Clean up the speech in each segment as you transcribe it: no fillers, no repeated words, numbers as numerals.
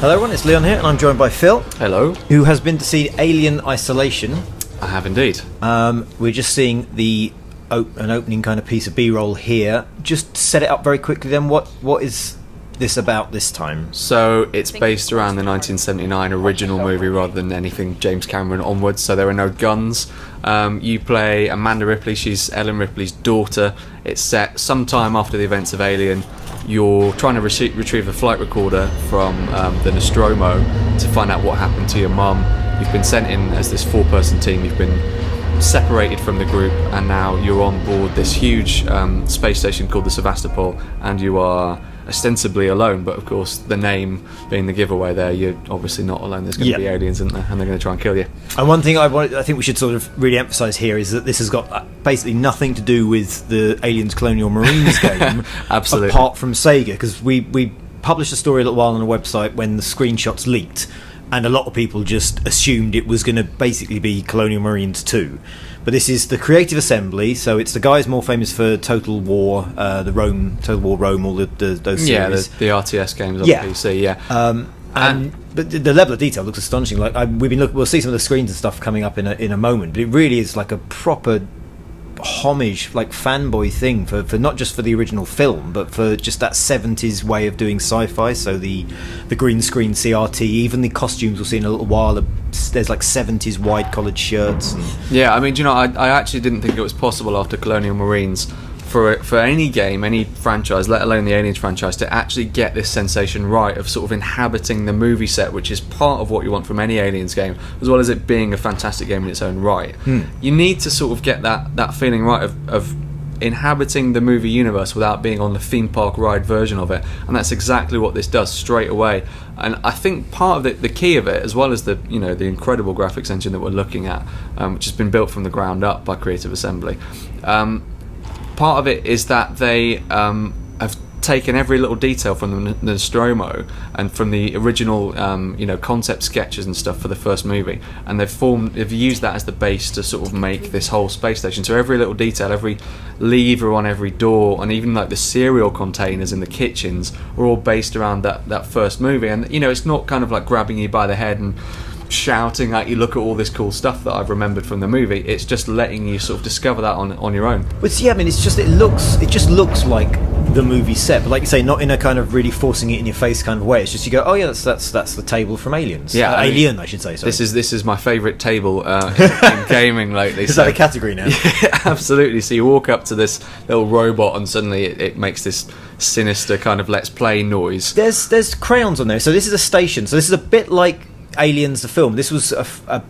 Hello everyone, it's Leon here, and I'm joined by Phil. Hello. Who has been to see Alien Isolation. I have indeed. We're just seeing an opening kind of piece of B-roll here. Just set it up very quickly then, what is this about this time? So it's based around the 1979 original movie rather than anything James Cameron onwards, so there are no guns. You play Amanda Ripley, she's Ellen Ripley's daughter. It's set sometime after the events of Alien. You're trying to retrieve a flight recorder from the Nostromo to find out what happened to your mum. You've been sent in as this 4-person team. You've been separated from the group, and now you're on board this huge space station called the Sevastopol, and you are ostensibly alone, but of course the name being the giveaway there, you're obviously not alone. There's going to be aliens, isn't there? And they're going to try and kill you. And one thing I think we should sort of really emphasise here is that this has got basically nothing to do with the Aliens Colonial Marines game. Absolutely. Apart from Sega, because we published a story a little while on the website when the screenshots leaked, and a lot of people just assumed it was going to basically be Colonial Marines 2. But this is the Creative Assembly, so it's the guys more famous for Total War, Total War Rome, all those series. Yeah, the RTS games on PC, But the level of detail looks astonishing. Like we'll see some of the screens and stuff coming up in a moment, but it really is like a proper homage, like fanboy thing for not just for the original film, but for just that 70s way of doing sci-fi. So the green screen CRT, even the costumes we'll see in a little while, there's like 70s wide collared shirts. Yeah, I mean, do you know, I actually didn't think it was possible after Colonial Marines for any game, any franchise, let alone the Aliens franchise, to actually get this sensation right of sort of inhabiting the movie set, which is part of what you want from any Aliens game, as well as it being a fantastic game in its own right. You need to sort of get that feeling right of inhabiting the movie universe without being on the theme park ride version of it, and that's exactly what this does straight away. And I think part of it, the key of it, as well as the incredible graphics engine that we're looking at, which has been built from the ground up by Creative Assembly, part of it is that they have taken every little detail from the Nostromo and from the original concept sketches and stuff for the first movie, and they've used that as the base to sort of make this whole space station. So every little detail, every lever on every door, and even like the cereal containers in the kitchens are all based around that first movie. And it's not kind of like grabbing you by the head and shouting at you, look at all this cool stuff that I've remembered from the movie. It's just letting you sort of discover that on your own. But see, I mean, it just looks like the movie set, but like you say, not in a kind of really forcing it in your face kind of way. It's just you go, oh yeah, that's the table from Aliens. Yeah, Alien, I should say. Sorry. This is my favourite table in gaming lately. Is that a category now? Yeah, absolutely. So you walk up to this little robot, and suddenly it makes this sinister kind of let's play noise. There's crayons on there. So this is a station. So this is a bit like Aliens the film. This was a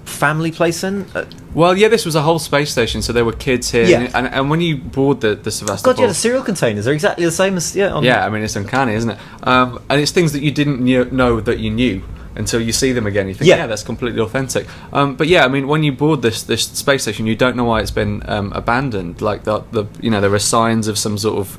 family place then? Well, yeah, this was a whole space station, so there were kids here. Yeah. And when you board the Sevastopol... God, yeah, the cereal containers are exactly the same as... Yeah, I mean, it's uncanny, isn't it? And it's things that you didn't know that you knew until you see them again. You think, yeah, that's completely authentic. But yeah, I mean, when you board this space station, you don't know why it's been abandoned. Like, there are signs of some sort of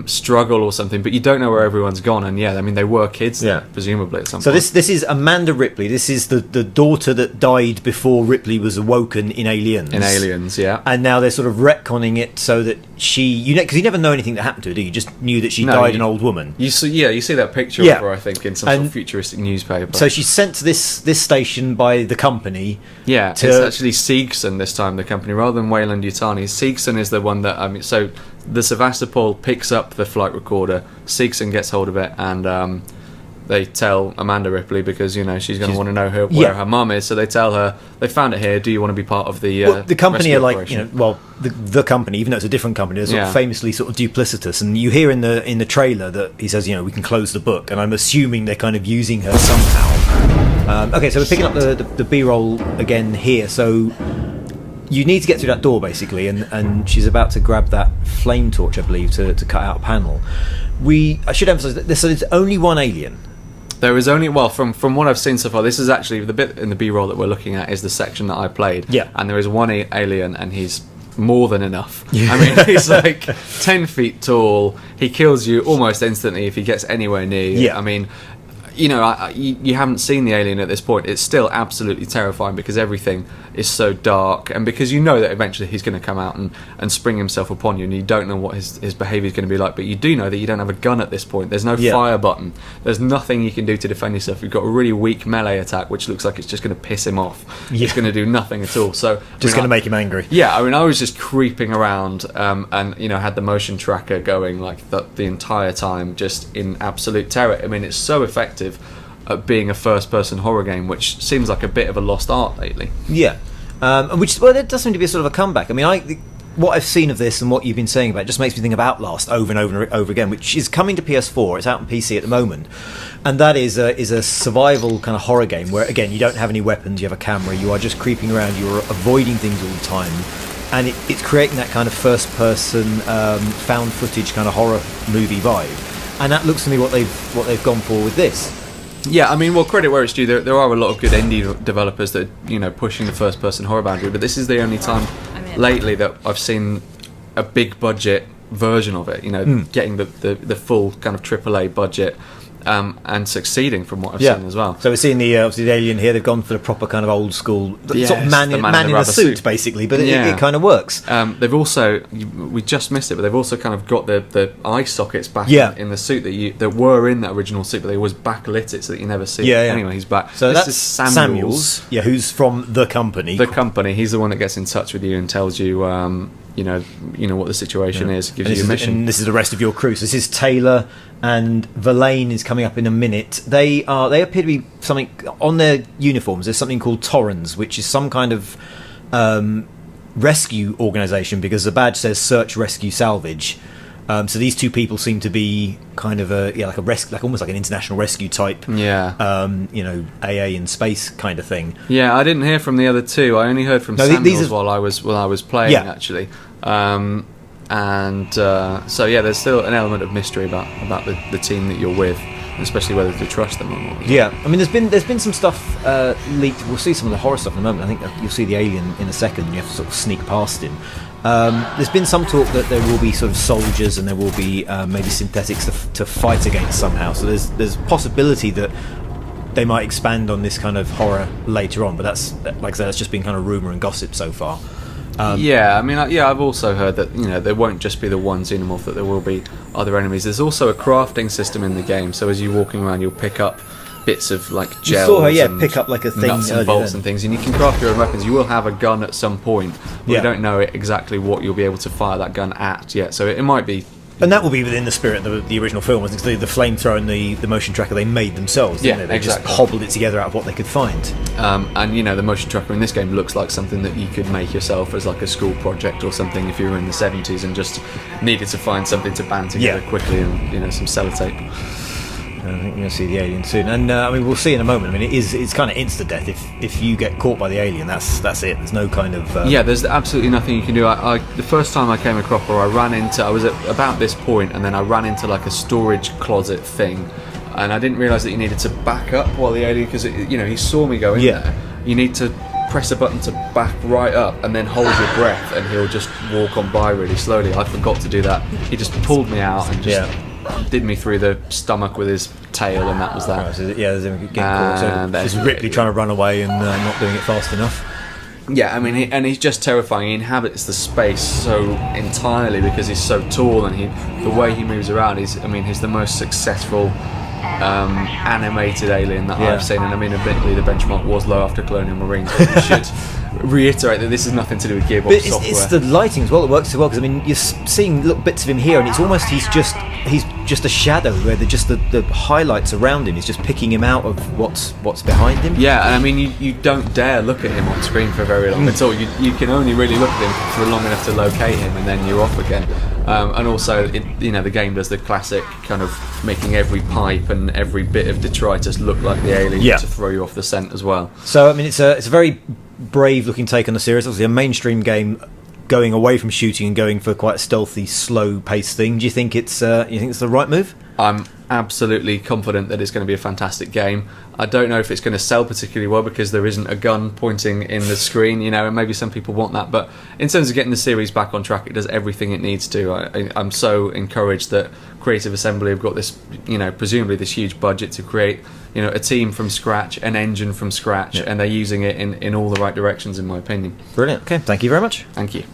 struggle or something, but you don't know where everyone's gone. And yeah, I mean, they were kids, presumably at some point. So this is Amanda Ripley. This is the daughter that died before Ripley was awoken in Aliens. Yeah. And now they're sort of retconning it so that because you never know anything that happened to her, do you? Just knew that she died an old woman. You see that picture of her, I think, in some sort of futuristic newspaper. So she's sent to this station by the company. Yeah, it's actually Seegson this time, the company, rather than Weyland Yutani. Seegson is the one that so the Sevastopol picks up the flight recorder, Seegson gets hold of it, and they tell Amanda Ripley, because she's going to want to know where her mum is, so they tell her, they found it here, do you want to be part of the the company are like operation? The company, even though it's a different company, they're sort of famously sort of duplicitous, and you hear in the trailer that he says, we can close the book, and I'm assuming they're kind of using her somehow. Okay, so we're picking up the B-roll again here. So you need to get through that door basically, and she's about to grab that flame torch, I believe, to cut out a panel. I should emphasise that there's only one alien. There is only, from what I've seen so far, this is actually the bit in the B-roll that we're looking at is the section that I played. Yeah. And there is one alien, and he's more than enough. I mean, he's like 10 feet tall. He kills you almost instantly if he gets anywhere near you. Yeah. I mean, you know, you haven't seen the alien at this point. It's still absolutely terrifying because everything is so dark, and because you know that eventually he's going to come out and spring himself upon you, and you don't know what his behaviour is going to be like, but you do know that you don't have a gun at this point. There's no fire button. There's nothing you can do to defend yourself. You've got a really weak melee attack, which looks like it's just going to piss him off. It's going to do nothing at all. So just going to make him angry. Yeah, I mean, I was just creeping around, and you know, had the motion tracker going like the entire time, just in absolute terror. I mean, it's so effective at being a first-person horror game, which seems like a bit of a lost art lately. Yeah, which there does seem to be a sort of a comeback. I mean, what I've seen of this and what you've been saying about it just makes me think of Outlast over and over and over again, which is coming to PS4. It's out on PC at the moment, and that is a survival kind of horror game where, again, you don't have any weapons, you have a camera, you are just creeping around, you're avoiding things all the time, and it's creating that kind of first-person found footage kind of horror movie vibe, and that looks to me what they've gone for with this. Yeah, I mean, well, credit where it's due. There are a lot of good indie developers that are, you know, pushing the first-person horror boundary, but this is the only time lately that I've seen a big-budget version of it, you know, getting the full kind of AAA budget, and succeeding from what I've seen as well. So we're seeing obviously the alien here. They've gone for the proper kind of old school sort of man in a suit, basically, but it kind of works. They've also, we just missed it, but they've also kind of got the eye sockets back in the suit that were in that original suit, but they always backlit it so that you never see it. Anyway, he's back. So this is Samuels, who's from the company. The company. He's the one that gets in touch with you and tells you, you know what the situation is, gives you a mission. And this is the rest of your crew. So this is Taylor, and Verlaine is coming up in a minute. They appear to be something on their uniforms. There's something called Torrens, which is some kind of rescue organisation, because the badge says Search, Rescue, Salvage. So these two people seem to be kind of like almost like an international rescue type. You know, AA in space kind of thing. Yeah, I didn't hear from the other two. I only heard from Samuels while I was playing actually. So yeah, there's still an element of mystery about the team that you're with, especially whether to trust them or not. Yeah, I mean, there's been some stuff leaked. We'll see some of the horror stuff in a moment. I think you'll see the alien in a second, and you have to sort of sneak past him. There's been some talk that there will be sort of soldiers and there will be maybe synthetics to fight against somehow. So there's possibility that they might expand on this kind of horror later on. But that's, like I said, that's just been kind of rumour and gossip so far. I mean, I've also heard that, you know, there won't just be the one xenomorph, that there will be other enemies. There's also a crafting system in the game, so as you're walking around, you'll pick up bits of like gels. You saw her, pick up like a thing, nuts and bolts and things, and you can craft your own weapons. You will have a gun at some point, but we don't know exactly what you'll be able to fire that gun at yet. So it might be. And that will be within the spirit of the original film. I think the flamethrower and the motion tracker they made themselves, didn't they? They just hobbled it together out of what they could find. And you know, the motion tracker in this game looks like something that you could make yourself as like a school project or something if you were in the 70s and just needed to find something to band together quickly and, you know, some sellotape. I think we're going to see the alien soon, and I mean, we'll see in a moment. I mean, it's kind of insta death if you get caught by the alien. That's it. There's no kind of there's absolutely nothing you can do. I the first time I came across, or I was at about this point, and then I ran into like a storage closet thing, and I didn't realise that you needed to back up while the alien, because you know, he saw me go in there. You need to press a button to back right up and then hold your breath, and he'll just walk on by really slowly. I forgot to do that. He just pulled me out and just did me through the stomach with his tail, and that was that. Right, so there's him getting caught. So there's Ripley trying to run away and not doing it fast enough. Yeah, I mean, and he's just terrifying. He inhabits the space so entirely because he's so tall, and the way he moves around. He's the most successful animated alien that I've seen. And I mean, admittedly, the benchmark was low after Colonial Marines, but we should reiterate that this is nothing to do with Gearbox software. It's the lighting as well that works so well, because I mean, you're seeing little bits of him here, and it's almost he's just a shadow where the highlights around him is just picking him out of what's behind him. Yeah, and I mean, you don't dare look at him on screen for very long at all. You can only really look at him for long enough to locate him, and then you're off again. And also, the game does the classic kind of making every pipe and every bit of detritus look like the alien to throw you off the scent as well. So I mean, it's a very brave looking take on the series. Obviously a mainstream game going away from shooting and going for quite a stealthy, slow paced thing. Do you think it's the right move? absolutely confident that it's going to be a fantastic game. I don't know if it's going to sell particularly well because there isn't a gun pointing in the screen, and maybe some people want that, but in terms of getting the series back on track, it does everything it needs to. I'm so encouraged that Creative Assembly have got this, presumably this huge budget to create, a team from scratch, an engine from scratch, and they're using it in all the right directions, in my opinion. Brilliant. Okay, thank you very much. Thank you.